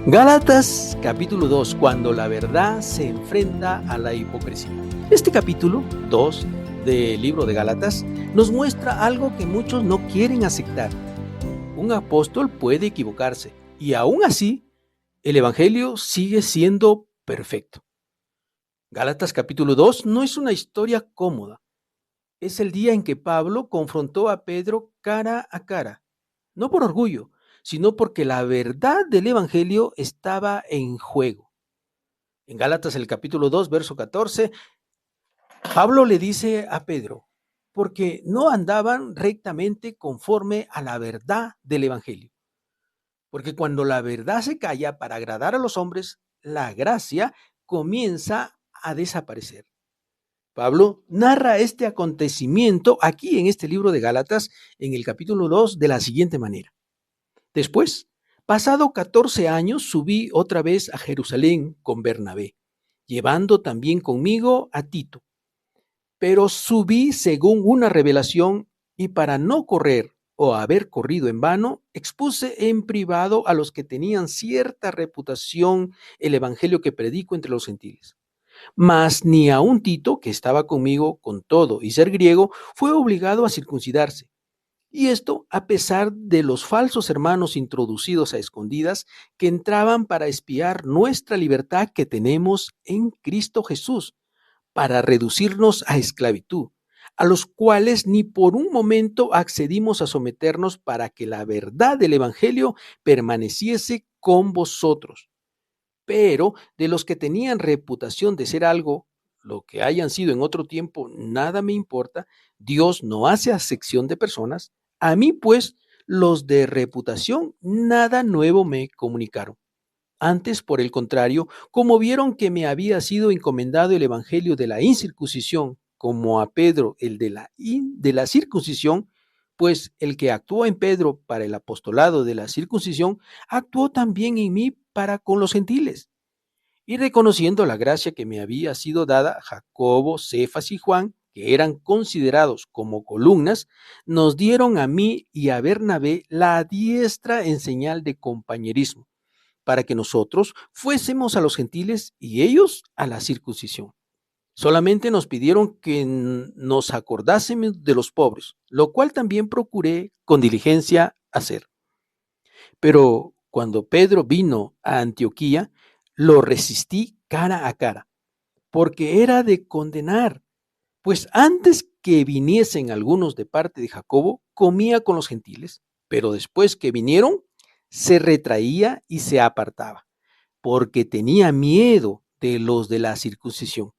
Gálatas capítulo 2, cuando la verdad se enfrenta a la hipocresía. Este capítulo 2 del libro de Gálatas nos muestra algo que muchos no quieren aceptar. Un apóstol puede equivocarse y aún así el evangelio sigue siendo perfecto. Gálatas capítulo 2 no es una historia cómoda. Es el día en que Pablo confrontó a Pedro cara a cara, no por orgullo, sino porque la verdad del evangelio estaba en juego. En Gálatas el capítulo 2, verso 14, Pablo le dice a Pedro, porque no andaban rectamente conforme a la verdad del evangelio. Porque cuando la verdad se calla para agradar a los hombres, la gracia comienza a desaparecer. Pablo narra este acontecimiento aquí en este libro de Gálatas, en el capítulo 2, de la siguiente manera. Después, pasado 14 años, subí otra vez a Jerusalén con Bernabé, llevando también conmigo a Tito. Pero subí según una revelación y para no correr o haber corrido en vano, expuse en privado a los que tenían cierta reputación el evangelio que predico entre los gentiles. Mas ni aun Tito, que estaba conmigo con todo y ser griego, fue obligado a circuncidarse. Y esto a pesar de los falsos hermanos introducidos a escondidas que entraban para espiar nuestra libertad que tenemos en Cristo Jesús, para reducirnos a esclavitud, a los cuales ni por un momento accedimos a someternos para que la verdad del Evangelio permaneciese con vosotros. Pero de los que tenían reputación de ser algo, lo que hayan sido en otro tiempo, nada me importa. Dios no hace acepción de personas. A mí, pues, los de reputación, nada nuevo me comunicaron. Antes, por el contrario, como vieron que me había sido encomendado el evangelio de la incircuncisión, como a Pedro el de la circuncisión, pues el que actuó en Pedro para el apostolado de la circuncisión, actuó también en mí para con los gentiles. Y reconociendo la gracia que me había sido dada, Jacobo, Cefas y Juan, que eran considerados como columnas, nos dieron a mí y a Bernabé la diestra en señal de compañerismo, para que nosotros fuésemos a los gentiles y ellos a la circuncisión. Solamente nos pidieron que nos acordásemos de los pobres, lo cual también procuré con diligencia hacer. Pero cuando Pedro vino a Antioquía, lo resistí cara a cara, porque era de condenar, pues antes que viniesen algunos de parte de Jacobo, comía con los gentiles, pero después que vinieron, se retraía y se apartaba, porque tenía miedo de los de la circuncisión.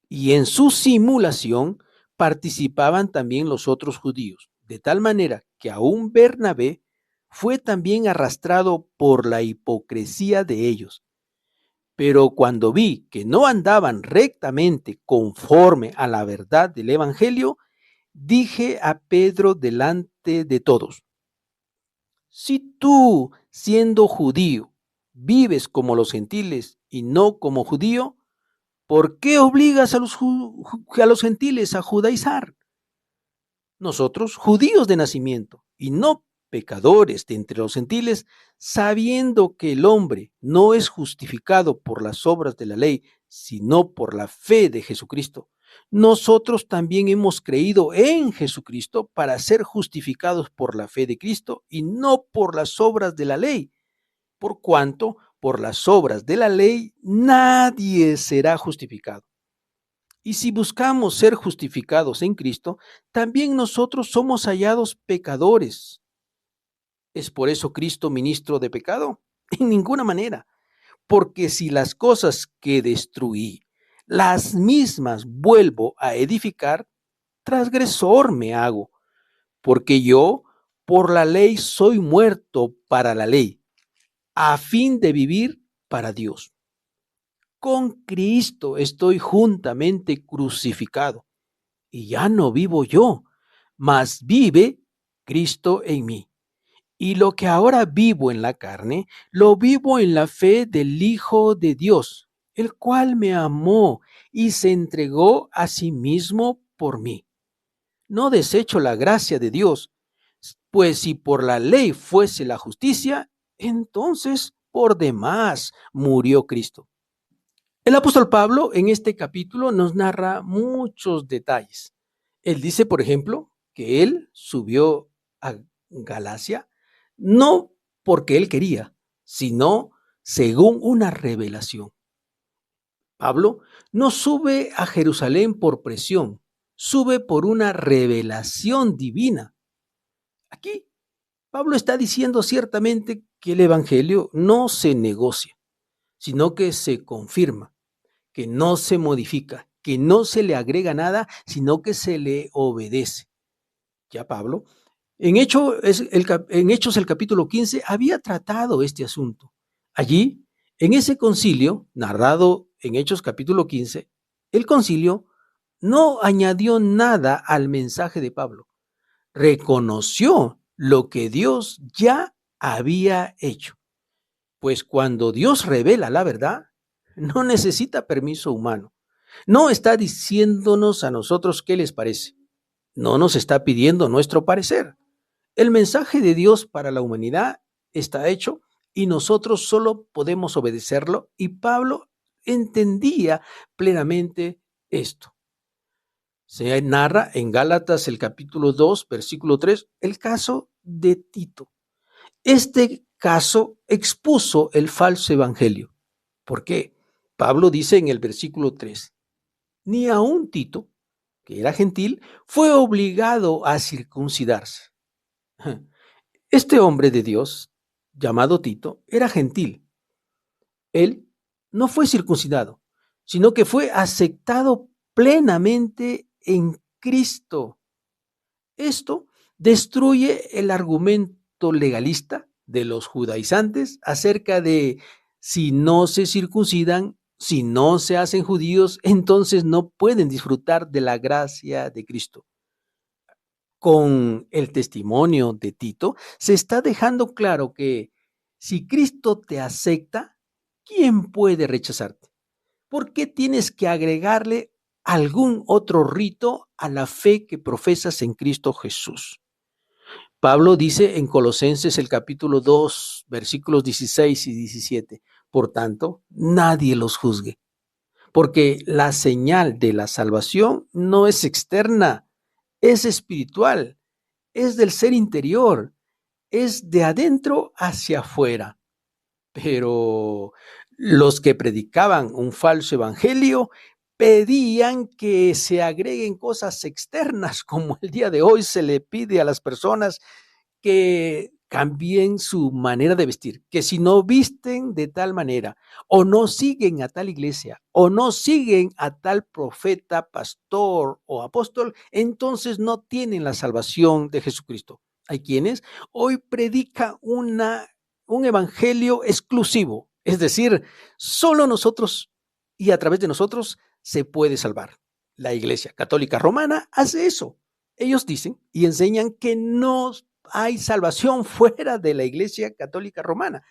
Y en su simulación participaban también los otros judíos, de tal manera que aún Bernabé fue también arrastrado por la hipocresía de ellos. Pero cuando vi que no andaban rectamente conforme a la verdad del Evangelio, dije a Pedro delante de todos: si tú, siendo judío, vives como los gentiles y no como judío, ¿por qué obligas a los gentiles a judaizar? Nosotros, judíos de nacimiento y no pecadores de entre los gentiles, sabiendo que el hombre no es justificado por las obras de la ley, sino por la fe de Jesucristo, nosotros también hemos creído en Jesucristo para ser justificados por la fe de Cristo y no por las obras de la ley, por cuanto por las obras de la ley nadie será justificado. Y si buscamos ser justificados en Cristo, también nosotros somos hallados pecadores. ¿Es por eso Cristo ministro de pecado? En ninguna manera. Porque si las cosas que destruí, las mismas vuelvo a edificar, transgresor me hago. Porque yo, por la ley, soy muerto para la ley, a fin de vivir para Dios. Con Cristo estoy juntamente crucificado. Y ya no vivo yo, mas vive Cristo en mí. Y lo que ahora vivo en la carne, lo vivo en la fe del Hijo de Dios, el cual me amó y se entregó a sí mismo por mí. No desecho la gracia de Dios, pues si por la ley fuese la justicia, entonces por demás murió Cristo. El apóstol Pablo en este capítulo nos narra muchos detalles. Él dice, por ejemplo, que él subió a Galacia no porque él quería, sino según una revelación. Pablo no sube a Jerusalén por presión, sube por una revelación divina. Aquí Pablo está diciendo ciertamente que el evangelio no se negocia, sino que se confirma, que no se modifica, que no se le agrega nada, sino que se le obedece. Ya Pablo, en Hechos el capítulo 15, había tratado este asunto. Allí, en ese concilio, narrado en Hechos capítulo 15, el concilio no añadió nada al mensaje de Pablo. Reconoció lo que Dios ya había hecho. Pues cuando Dios revela la verdad, no necesita permiso humano. No está diciéndonos a nosotros qué les parece. No nos está pidiendo nuestro parecer. El mensaje de Dios para la humanidad está hecho y nosotros solo podemos obedecerlo, y Pablo entendía plenamente esto. Se narra en Gálatas el capítulo 2, versículo 3, el caso de Tito. Este caso expuso el falso evangelio. ¿Por qué? Pablo dice en el versículo 3, ni aun Tito, que era gentil, fue obligado a circuncidarse. Este hombre de Dios, llamado Tito, era gentil. Él no fue circuncidado, sino que fue aceptado plenamente en Cristo. Esto destruye el argumento legalista de los judaizantes acerca de si no se circuncidan, si no se hacen judíos, entonces no pueden disfrutar de la gracia de Cristo. Con el testimonio de Tito, se está dejando claro que si Cristo te acepta, ¿quién puede rechazarte? ¿Por qué tienes que agregarle algún otro rito a la fe que profesas en Cristo Jesús? Pablo dice en Colosenses el capítulo 2, versículos 16 y 17, por tanto, nadie los juzgue, porque la señal de la salvación no es externa, es espiritual, es del ser interior, es de adentro hacia afuera. Pero los que predicaban un falso evangelio pedían que se agreguen cosas externas, como el día de hoy se le pide a las personas que cambien su manera de vestir, que si no visten de tal manera, o no siguen a tal iglesia, o no siguen a tal profeta, pastor o apóstol, entonces no tienen la salvación de Jesucristo. Hay quienes hoy predican un evangelio exclusivo, es decir, solo nosotros y a través de nosotros se puede salvar. La Iglesia Católica Romana hace eso. Ellos dicen y enseñan que no hay salvación fuera de la Iglesia Católica Romana.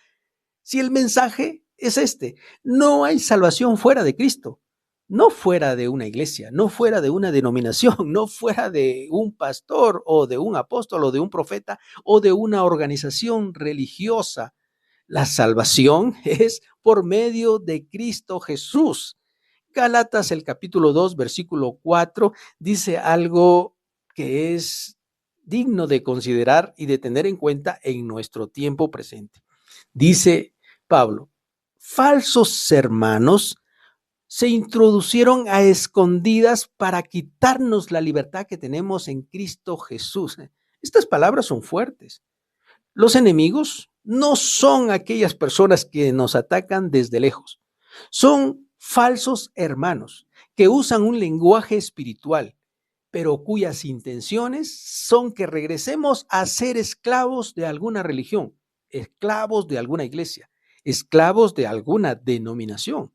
Si el mensaje es este, no hay salvación fuera de Cristo, no fuera de una iglesia, no fuera de una denominación, no fuera de un pastor o de un apóstol o de un profeta o de una organización religiosa. La salvación es por medio de Cristo Jesús. Gálatas, el capítulo 2, versículo 4, dice algo que es digno de considerar y de tener en cuenta en nuestro tiempo presente. Dice Pablo, falsos hermanos se introducieron a escondidas para quitarnos la libertad que tenemos en Cristo Jesús. Estas palabras son fuertes. Los enemigos no son aquellas personas que nos atacan desde lejos. Son falsos hermanos que usan un lenguaje espiritual, pero cuyas intenciones son que regresemos a ser esclavos de alguna religión, esclavos de alguna iglesia, esclavos de alguna denominación.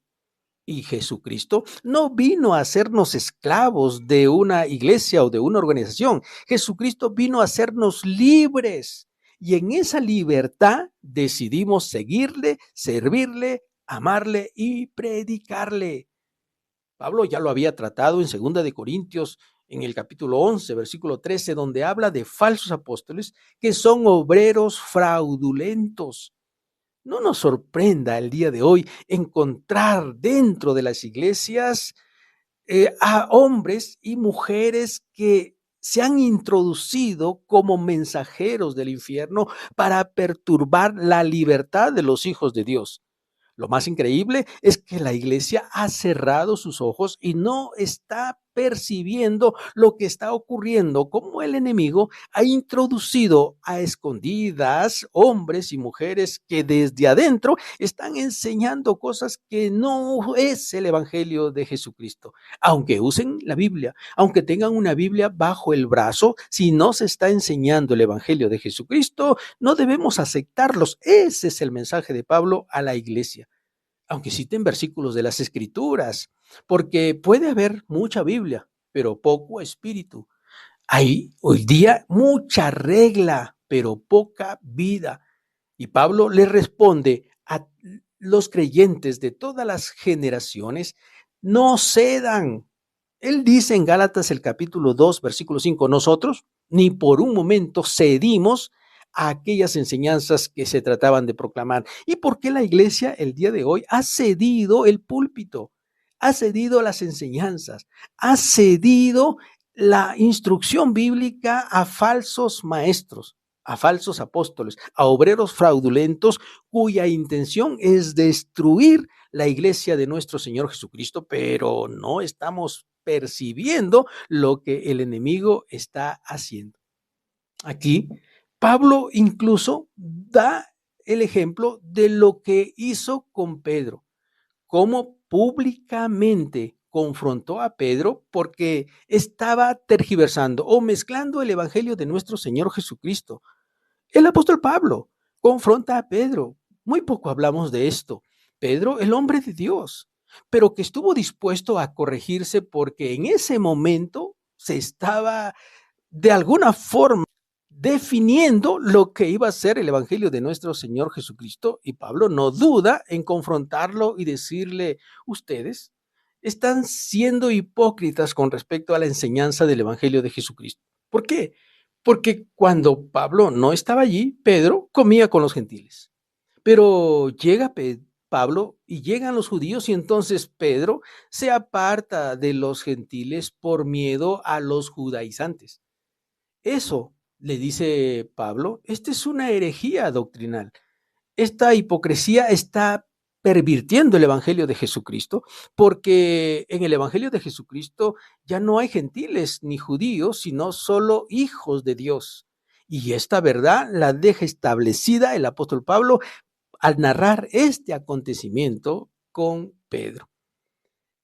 Y Jesucristo no vino a hacernos esclavos de una iglesia o de una organización. Jesucristo vino a hacernos libres. Y en esa libertad decidimos seguirle, servirle, amarle y predicarle. Pablo ya lo había tratado en 2 de Corintios, en el capítulo 11, versículo 13, donde habla de falsos apóstoles que son obreros fraudulentos. No nos sorprenda el día de hoy encontrar dentro de las iglesias a hombres y mujeres que se han introducido como mensajeros del infierno para perturbar la libertad de los hijos de Dios. Lo más increíble es que la iglesia ha cerrado sus ojos y no está percibiendo lo que está ocurriendo, como el enemigo ha introducido a escondidas hombres y mujeres que desde adentro están enseñando cosas que no es el evangelio de Jesucristo. Aunque usen la Biblia, aunque tengan una Biblia bajo el brazo, si no se está enseñando el evangelio de Jesucristo, no debemos aceptarlos. Ese es el mensaje de Pablo a la iglesia, aunque citen versículos de las Escrituras, porque puede haber mucha Biblia, pero poco espíritu. Hay hoy día mucha regla, pero poca vida. Y Pablo le responde a los creyentes de todas las generaciones: no cedan. Él dice en Gálatas el capítulo 2, versículo 5, nosotros ni por un momento cedimos a aquellas enseñanzas que se trataban de proclamar. ¿Y por qué la iglesia el día de hoy ha cedido el púlpito? Ha cedido las enseñanzas, ha cedido la instrucción bíblica a falsos maestros, a falsos apóstoles, a obreros fraudulentos cuya intención es destruir la iglesia de nuestro Señor Jesucristo, pero no estamos percibiendo lo que el enemigo está haciendo. Aquí Pablo incluso da el ejemplo de lo que hizo con Pedro, cómo públicamente confrontó a Pedro porque estaba tergiversando o mezclando el evangelio de nuestro Señor Jesucristo. El apóstol Pablo confronta a Pedro. Muy poco hablamos de esto. Pedro, el hombre de Dios, pero que estuvo dispuesto a corregirse porque en ese momento se estaba de alguna forma definiendo lo que iba a ser el evangelio de nuestro Señor Jesucristo, y Pablo no duda en confrontarlo y decirle: ustedes están siendo hipócritas con respecto a la enseñanza del evangelio de Jesucristo. ¿Por qué? Porque cuando Pablo no estaba allí, Pedro comía con los gentiles. Pero llega Pablo y llegan los judíos, y entonces Pedro se aparta de los gentiles por miedo a los judaizantes. Eso, le dice Pablo, esta es una herejía doctrinal. Esta hipocresía está pervirtiendo el evangelio de Jesucristo, porque en el evangelio de Jesucristo ya no hay gentiles ni judíos, sino solo hijos de Dios. Y esta verdad la deja establecida el apóstol Pablo al narrar este acontecimiento con Pedro.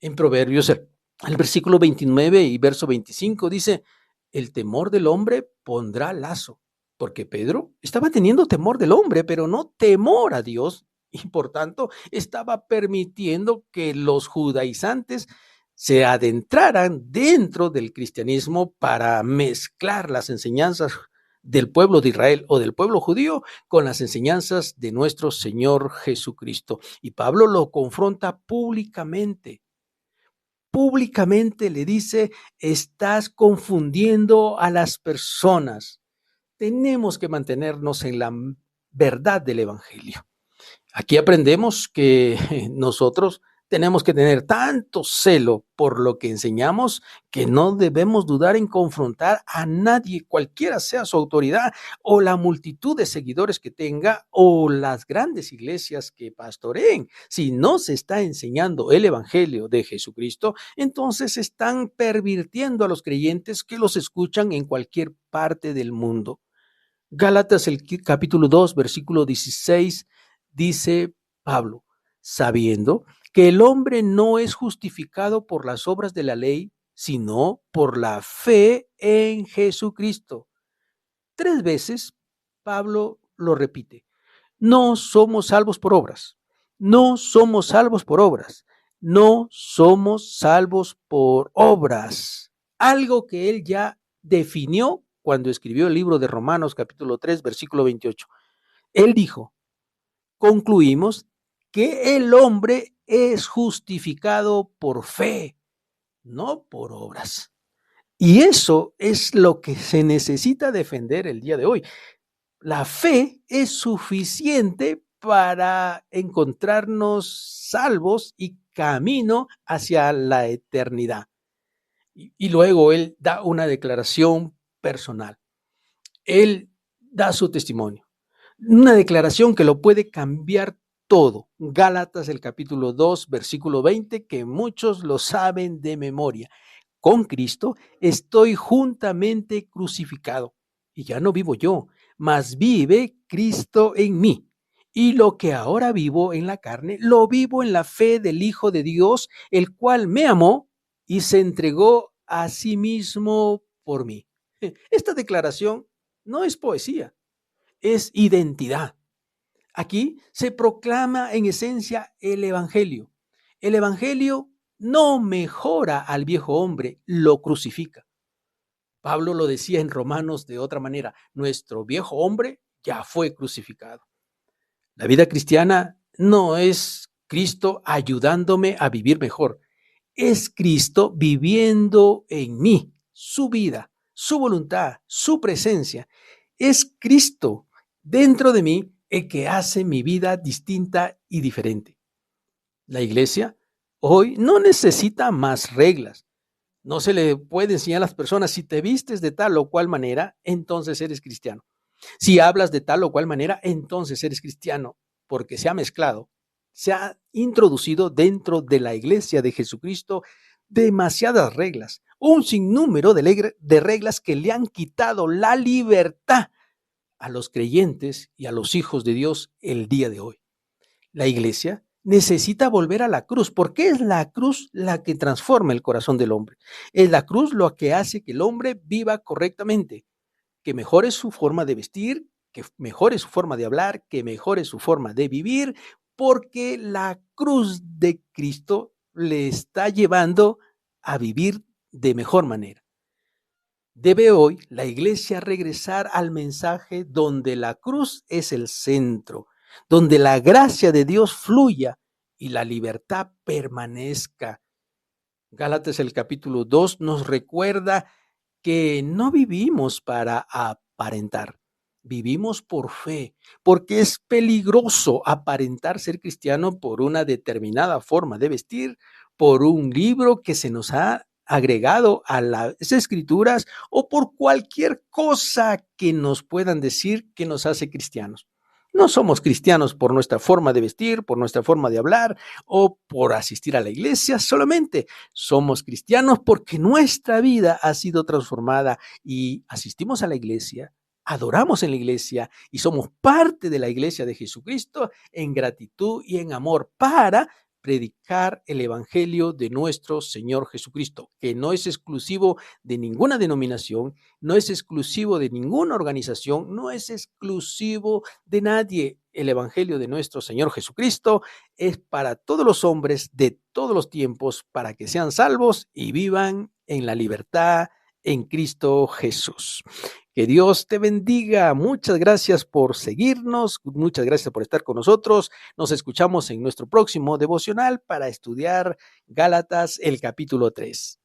En Proverbios, el versículo 29 y verso 25 dice: el temor del hombre pondrá lazo, porque Pedro estaba teniendo temor del hombre, pero no temor a Dios, y por tanto estaba permitiendo que los judaizantes se adentraran dentro del cristianismo para mezclar las enseñanzas del pueblo de Israel o del pueblo judío con las enseñanzas de nuestro Señor Jesucristo. Y Pablo lo confronta públicamente. Públicamente le dice: estás confundiendo a las personas. Tenemos que mantenernos en la verdad del evangelio. Aquí aprendemos que nosotros tenemos que tener tanto celo por lo que enseñamos que no debemos dudar en confrontar a nadie, cualquiera sea su autoridad o la multitud de seguidores que tenga o las grandes iglesias que pastoreen. Si no se está enseñando el evangelio de Jesucristo, entonces están pervirtiendo a los creyentes que los escuchan en cualquier parte del mundo. Gálatas, el capítulo 2, versículo 16, dice Pablo: sabiendo que el hombre no es justificado por las obras de la ley, sino por la fe en Jesucristo. 3 veces Pablo lo repite: no somos salvos por obras, no somos salvos por obras, no somos salvos por obras. Algo que él ya definió cuando escribió el libro de Romanos capítulo 3, versículo 28. Él dijo: concluimos que el hombre es justificado por fe, no por obras. Y eso es lo que se necesita defender el día de hoy. La fe es suficiente para encontrarnos salvos y camino hacia la eternidad. Y luego él da una declaración personal. Él da su testimonio. Una declaración que lo puede cambiar todo. Gálatas, el capítulo 2, versículo 20, que muchos lo saben de memoria. Con Cristo estoy juntamente crucificado, y ya no vivo yo, mas vive Cristo en mí. Y lo que ahora vivo en la carne, lo vivo en la fe del Hijo de Dios, el cual me amó y se entregó a sí mismo por mí. Esta declaración no es poesía, es identidad. Aquí se proclama en esencia el Evangelio. El Evangelio no mejora al viejo hombre, lo crucifica. Pablo lo decía en Romanos de otra manera: nuestro viejo hombre ya fue crucificado. La vida cristiana no es Cristo ayudándome a vivir mejor, es Cristo viviendo en mí, su vida, su voluntad, su presencia. Es Cristo dentro de mí el que hace mi vida distinta y diferente. La iglesia hoy no necesita más reglas. No se le puede enseñar a las personas: si te vistes de tal o cual manera, entonces eres cristiano. Si hablas de tal o cual manera, entonces eres cristiano, porque se ha mezclado, se ha introducido dentro de la iglesia de Jesucristo demasiadas reglas, un sinnúmero de reglas que le han quitado la libertad a los creyentes y a los hijos de Dios el día de hoy. La iglesia necesita volver a la cruz, porque es la cruz la que transforma el corazón del hombre. Es la cruz lo que hace que el hombre viva correctamente, que mejore su forma de vestir, que mejore su forma de hablar, que mejore su forma de vivir, porque la cruz de Cristo le está llevando a vivir de mejor manera. Debe hoy la iglesia regresar al mensaje donde la cruz es el centro, donde la gracia de Dios fluya y la libertad permanezca. Gálatas, el capítulo 2, nos recuerda que no vivimos para aparentar, vivimos por fe, porque es peligroso aparentar ser cristiano por una determinada forma de vestir, por un libro que se nos ha agregado a las escrituras o por cualquier cosa que nos puedan decir que nos hace cristianos. No somos cristianos por nuestra forma de vestir, por nuestra forma de hablar o por asistir a la iglesia solamente. Somos cristianos porque nuestra vida ha sido transformada y asistimos a la iglesia, adoramos en la iglesia y somos parte de la iglesia de Jesucristo en gratitud y en amor para predicar el evangelio de nuestro Señor Jesucristo, que no es exclusivo de ninguna denominación, no es exclusivo de ninguna organización, no es exclusivo de nadie. El evangelio de nuestro Señor Jesucristo es para todos los hombres de todos los tiempos, para que sean salvos y vivan en la libertad en Cristo Jesús. Que Dios te bendiga. Muchas gracias por seguirnos. Muchas gracias por estar con nosotros. Nos escuchamos en nuestro próximo devocional para estudiar Gálatas, el capítulo 3.